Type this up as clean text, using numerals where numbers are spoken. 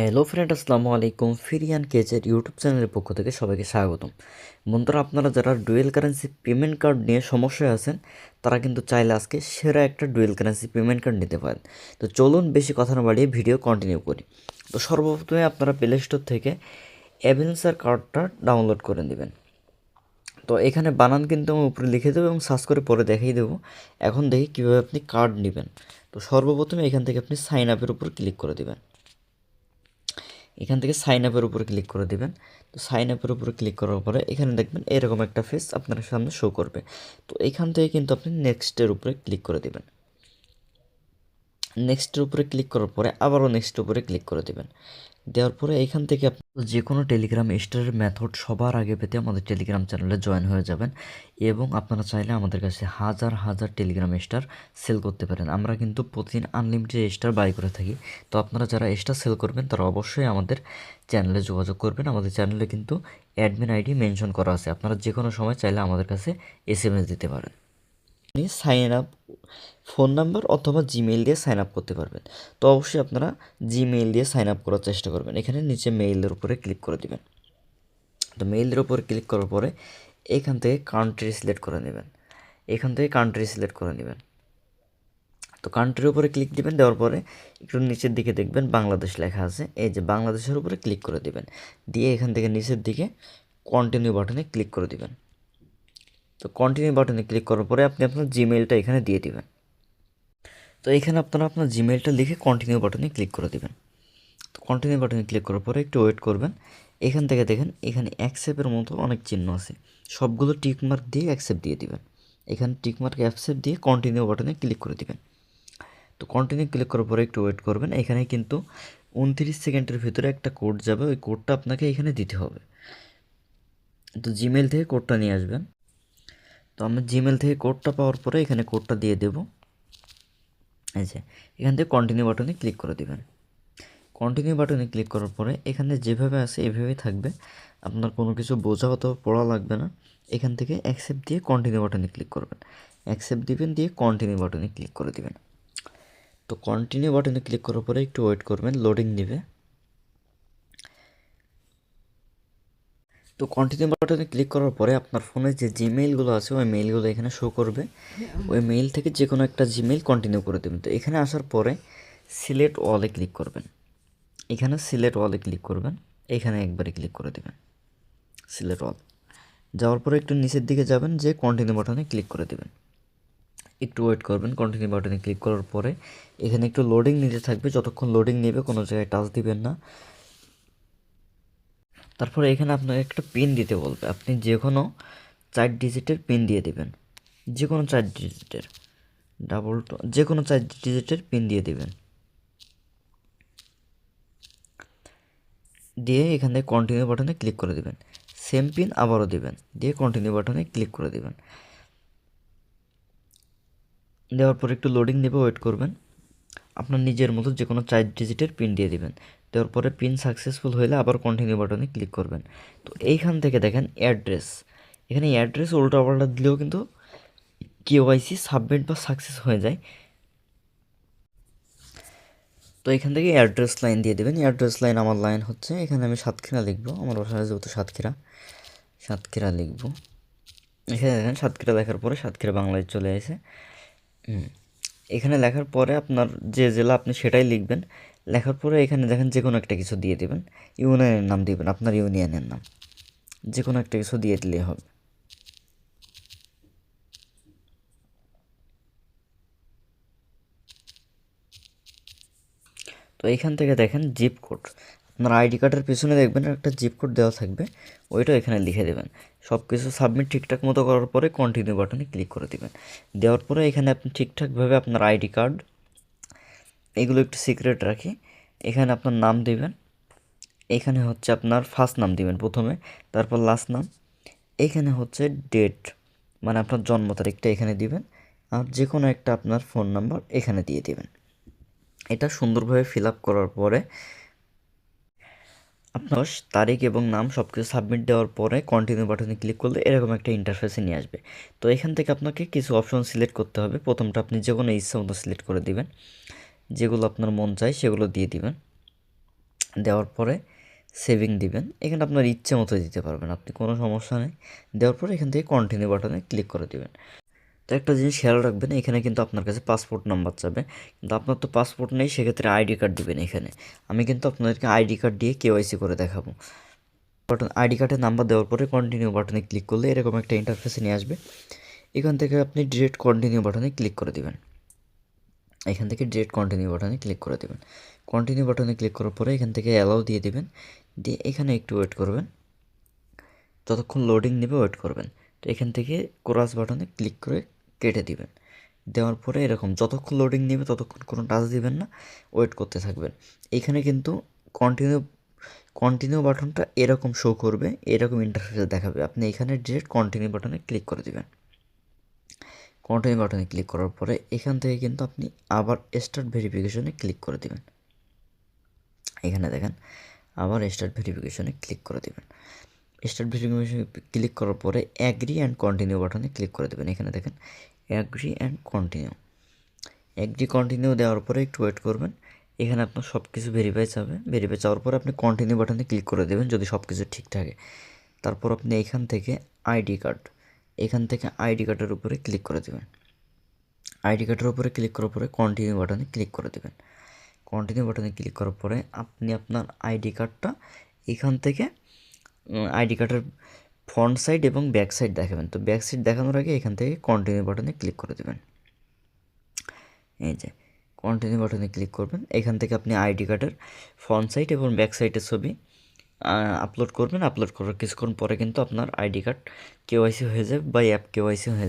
Hello friend, আসসালামু আলাইকুম। ফিরিয়ান কেজের YouTube চ্যানেলের পক্ষ থেকে সবাইকে স্বাগতম। বন্ধুরা, আপনারা যারা ডুয়েল কারেন্সি পেমেন্ট কার্ড নিয়ে সমস্যায় আছেন তারা কিন্তু চাইলে আজকে সেরা একটা ডুয়েল কারেন্সি পেমেন্ট কার্ড নিতে পারেন। তো চলুন বেশি কথা না বাড়িয়ে ভিডিও কন্টিনিউ করি। তো সর্বপ্রথমে আপনারা প্লে স্টোর থেকে অ্যাভেঞ্জার কার্ডটা ডাউনলোড করে নেবেন। তো এখানে বানান কিন্তু আমি উপরে লিখে দেবো এবং সার্চ করে পরে দেখিয়ে দেবো। এখন দেখি কীভাবে আপনি কার্ড নেবেন। তো সর্বপ্রথমে এখান থেকে আপনি সাইন আপের উপর ক্লিক করে দেবেন। এখান থেকে সাইন আপের উপরে ক্লিক করে দেবেন। তো সাইন আপের উপরে ক্লিক করার পরে এখানে দেখবেন এরকম একটা ফেস আপনার সামনে শো করবে। তো এখান থেকে কিন্তু আপনি নেক্সটের উপরে ক্লিক করে দেবেন। নেক্সটের উপরে ক্লিক করার পরে আবারও নেক্সটের উপরে ক্লিক করে দেবেন। দেওয়ার পরে এখান থেকে আপনি যে কোনো টেলিগ্রাম স্টারের মেথড সবার আগে পেতে আমাদের টেলিগ্রাম চ্যানেলে জয়েন হয়ে যাবেন এবং আপনারা চাইলে আমাদের কাছে হাজার হাজার টেলিগ্রাম স্টার সেল করতে পারেন। আমরা কিন্তু প্রতিদিন আনলিমিটেড স্টার বাই করে থাকি। তো আপনারা যারা স্টার সেল করবেন তারা অবশ্যই আমাদের চ্যানেলে যোগাযোগ করবেন। আমাদের চ্যানেলে কিন্তু অ্যাডমিন আইডি মেনশন করা আছে। আপনারা যে কোনো সময় চাইলে আমাদের কাছে এসএমএস দিতে পারেন। আপনি সাইন আপ ফোন নাম্বার অথবা জিমেইল দিয়ে সাইন আপ করতে পারবেন। তো অবশ্যই আপনারা জিমেইল দিয়ে সাইন আপ করার চেষ্টা করবেন। এখানে নিচে মেইলের উপরে ক্লিক করে দিবেন। তো মেইলের উপরে ক্লিক করার পরে এখান থেকে কান্ট্রি সিলেক্ট করে নেবেন। এখান থেকে কান্ট্রি সিলেক্ট করে নেবেন। তো কান্ট্রির উপরে ক্লিক দিবেন। দেওয়ার পরে একটু নিচের দিকে দেখবেন বাংলাদেশ লেখা আছে। এই যে বাংলাদেশের উপরে ক্লিক করে দিবেন। দিয়ে এখান থেকে নিচের দিকে কন্টিনিউ বাটনে ক্লিক করে দিবেন। তো কন্টিনিউ বাটনে ক্লিক করার পরে আপনি আপনার জিমেইলটা এখানে দিয়ে দিবেন। তো এখানে আপনারা আপনার জিমেইলটা লিখে কন্টিনিউ বাটনে ক্লিক করে দেবেন। তো কন্টিনিউ বাটনে ক্লিক করার পরে একটু ওয়েট করবেন। এখান থেকে দেখেন এখানে অ্যাকসেপ্টের মতো অনেক চিহ্ন আছে, সবগুলো টিকমার্ক দিয়ে অ্যাকসেপ্ট দিয়ে দিবেন। এখানে টিকমার্ক অ্যাকসেপ্ট দিয়ে কন্টিনিউ বাটনে ক্লিক করে দিবেন। তো কন্টিনিউ ক্লিক করার পরে একটু ওয়েট করবেন। এখানে কিন্তু 29 সেকেন্ডের ভিতরে একটা কোড যাবে, ওই কোডটা আপনাকে এখানে দিতে হবে। তো জিমেইল থেকে কোডটা নিয়ে আসবেন। তো আমি জিমেইল থেকে কোডটা পাওয়ার পরে এখানে কোডটা দিয়ে দেবো। এই যে এখান থেকে কন্টিনিউ বাটনে ক্লিক করে দেবেন। কন্টিনিউ বাটনে ক্লিক করার পরে এখানে যেভাবে আছে এভাবেই থাকবে, আপনার কোনো কিছু বোঝা অথবা পড়া লাগবে না। এখান থেকে অ্যাকসেপ্ট দিয়ে কন্টিনিউ বাটনে ক্লিক করবেন। অ্যাকসেপ্ট দিবেন, দিয়ে কন্টিনিউ বাটনে ক্লিক করে দিবেন। তো কন্টিনিউ বাটনে ক্লিক করার পরে একটু ওয়েট করবেন, লোডিং নেবে। তো কন্টিনিউ বাটনে ক্লিক করার পরে আপনার ফোনে যে জিমেইলগুলো আছে ওই মেইলগুলো এখানে শো করবে। ওই মেইল থেকে যে কোনো একটা জিমেইল কন্টিনিউ করে দেবেন। তো এখানে আসার পরে সিলেক্ট অলে ক্লিক করবেন। এখানে সিলেক্ট অলে ক্লিক করবেন। এখানে একবারে ক্লিক করে দেবেন সিলেক্ট অল। যাওয়ার পরে একটু নিচের দিকে যাবেন, যে কন্টিনিউ বাটনে ক্লিক করে দেবেন। একটু ওয়েট করবেন। কন্টিনিউ বাটনে ক্লিক করার পরে এখানে একটু লোডিং নিতে থাকবে। যতক্ষণ লোডিং নেবে কোনো জায়গায় টাচ দিবেন না। তারপরে এখানে আপনাকে একটা পিন দিতে বলবে। আপনি যে কোনো 4 ডিজিটের পিন দিয়ে দেবেন। যে কোনো 4 ডিজিটের যে কোনো 4 ডিজিটের পিন দিয়ে দেবেন। দিয়ে এখান থেকে কন্টিনিউ বাটনে ক্লিক করে দেবেন। সেম পিন আবারও দেবেন, দিয়ে কন্টিনিউ বাটনে ক্লিক করে দেবেন। দেওয়ার পর একটু লোডিং নেবে, ওয়েট করবেন। আপনার নিজের মতো যে কোনো 4 ডিজিটের পিন দিয়ে দিবেন। দেওয়ার পরে পিন সাকসেসফুল হলে আবার কন্টিনিউ বাটনে ক্লিক করবেন। তো এইখান থেকে দেখেন অ্যাড্রেস, এখানে অ্যাড্রেস উল্টাপাল্টা দিলেও কিন্তু কেওয়াইসি সাবমিট বা সাকসেস হয়ে যায়। তো এখান থেকে অ্যাড্রেস লাইন দিয়ে দেবেন। অ্যাড্রেস লাইন আমার লাইন হচ্ছে, এখানে আমি সাতক্ষীরা লিখবো। আমার বাসায় যেহেতু সাতক্ষীরা লিখবো। এখানে দেখেন সাতক্ষীরা লেখার পরে সাতক্ষীরা বাংলায় চলে আসে। এখানে লেখার পরে আপনার যে জেলা আপনি সেটাই লিখবেন। লেখার পরে এখানে দেখেন যে কোনো একটা কিছু দিয়ে দেবেন। ইউনিয়নের নাম দিবেন, আপনার ইউনিয়নের নাম যে কোনো একটা কিছু দিয়ে দিলেই হবে। তো এখান থেকে দেখেন জিপ কোড, আপনার আইডি কার্ডের পিছনে দেখবেন একটা জিপ কোড দেওয়া থাকবে, ওইটা এখানে লিখে দেবেন। সব কিছু সাবমিট ঠিকঠাক মতো করার পরে কন্টিনিউ বাটনে ক্লিক করে দেবেন। দেওয়ার পরে এখানে আপনি ঠিকঠাকভাবে আপনার আইডি কার্ড এগুলো একটু সিক্রেট রাখি। এখানে আপনার নাম দিবেন। এখানে হচ্ছে আপনার ফার্স্ট নাম দিবেন প্রথমে, তারপর লাস্ট নাম। এখানে হচ্ছে ডেট, মানে আপনার জন্ম তারিখটা এখানে দিবেন। আর যে কোনো একটা আপনার ফোন নাম্বার এখানে দিয়ে দিবেন। এটা সুন্দরভাবে ফিল আপ করার পরে আপনার তারিখ এবং নাম সব কিছু সাবমিট দেওয়ার পরে কন্টিনিউ বাটনে ক্লিক করলে এরকম একটা ইন্টারফেসে নিয়ে আসবে। তো এখান থেকে আপনাকে কিছু অপশন সিলেক্ট করতে হবে। প্রথমটা আপনি যে কোনো ইচ্ছা মতো সিলেক্ট করে দিবেন, যেগুলো আপনার মন চায় সেগুলো দিয়ে দিবেন। দেওয়ার পরে সেভিং দিবেন। এখানে আপনার ইচ্ছে মতো দিতে পারবেন, আপনি কোনো সমস্যা নেই। দেওয়ার পরে এখান থেকে কন্টিনিউ বাটনে ক্লিক করে দিবেন। তো একটা জিনিস খেয়াল রাখবেন, এখানে কিন্তু আপনার কাছে পাসপোর্ট নাম্বার চাবে, কিন্তু আপনার তো পাসপোর্ট নেই, সেক্ষেত্রে আইডি কার্ড দিবেন এখানে। আমি কিন্তু আপনাদেরকে আইডি কার্ড দিয়ে কেওয়াইসি করে দেখাবো। বাটন আইডি কার্ডের নাম্বার দেওয়ার পরে কন্টিনিউ বাটনে ক্লিক করলে এরকম একটা ইন্টারফেসে নিয়ে আসবে। এখান থেকে আপনি ডিরেক্ট কন্টিনিউ বাটনে ক্লিক করে দিবেন। এখান থেকে ডিরেক্ট কন্টিনিউ বাটনে ক্লিক করে দেবেন। কন্টিনিউ বাটনে ক্লিক করার পরে এখান থেকে অ্যালাউ দিয়ে দিবেন, দিয়ে এখানে একটু ওয়েট করবেন, যতক্ষণ লোডিং নেবে ওয়েট করবেন। তো এখান থেকে ক্রস বাটনে ক্লিক করে কেটে দিবেন। দেওয়ার পরে এরকম যতক্ষণ লোডিং নেবে ততক্ষণ কোনো টাচ দিবেন না, ওয়েট করতে থাকবেন। এখানে কিন্তু কন্টিনিউ কন্টিনিউ বাটনটা এরকম শো করবে, এরকম ইন্টারফেস দেখাবে। আপনি এখানে ডিরেক্ট কন্টিনিউ বাটনে ক্লিক করে দিবেন। কন্টিনিউ বাটনে ক্লিক করার পরে এখান থেকে কিন্তু আপনি আবার স্টার্ট ভেরিফিকেশনে ক্লিক করে দিবেন। এখানে দেখেন আবার স্টার্ট ভেরিফিকেশনে ক্লিক করে দিবেন। স্টার্ট ভেরিফিকেশনে ক্লিক করার পরে অ্যাগ্রি অ্যান্ড কন্টিনিউ বাটনে ক্লিক করে দেবেন। এখানে দেখেন agree and continue, agree continue দেওয়ার পরে একটু ওয়েট করবেন। এখানে আপনার সব কিছু ভেরিফাই চাবে, ভেরিফাই চাওয়ার পরে আপনি কন্টিনিউ বাটনে ক্লিক করে দেবেন যদি সব কিছু ঠিক থাকে। তারপর আপনি এখান থেকে আইডি কার্ড, এখান থেকে আইডি কার্ডের উপরে ক্লিক করে দেবেন। আইডি কার্ডের উপরে ক্লিক করার পরে কন্টিনিউ বাটনে ক্লিক করে দেবেন। কন্টিনিউ বাটনে ক্লিক করার পরে আপনি আপনার আইডি কার্ডটা এখান থেকে আইডি কার্ডের ফ্রন্ট সাইড এবং ব্যাক সাইড দেখাবেন। তো ব্যাক সাইড দেখানোর আগে এখান থেকে কন্টিনিউ বাটনে ক্লিক করে দেবেন। এই যে কন্টিনিউ বাটনে ক্লিক করবেন, এখান থেকে আপনি আইডি কার্ডের ফ্রন্ট সাইড এবং ব্যাক সাইডের ছবি আপলোড করবেন। আপলোড করার কিছুক্ষণ পরে কিন্তু আপনার আইডি কার্ড কেওয়াইসি হয়ে যাবে বা অ্যাপ কেওয়াইসি হয়ে যাবে।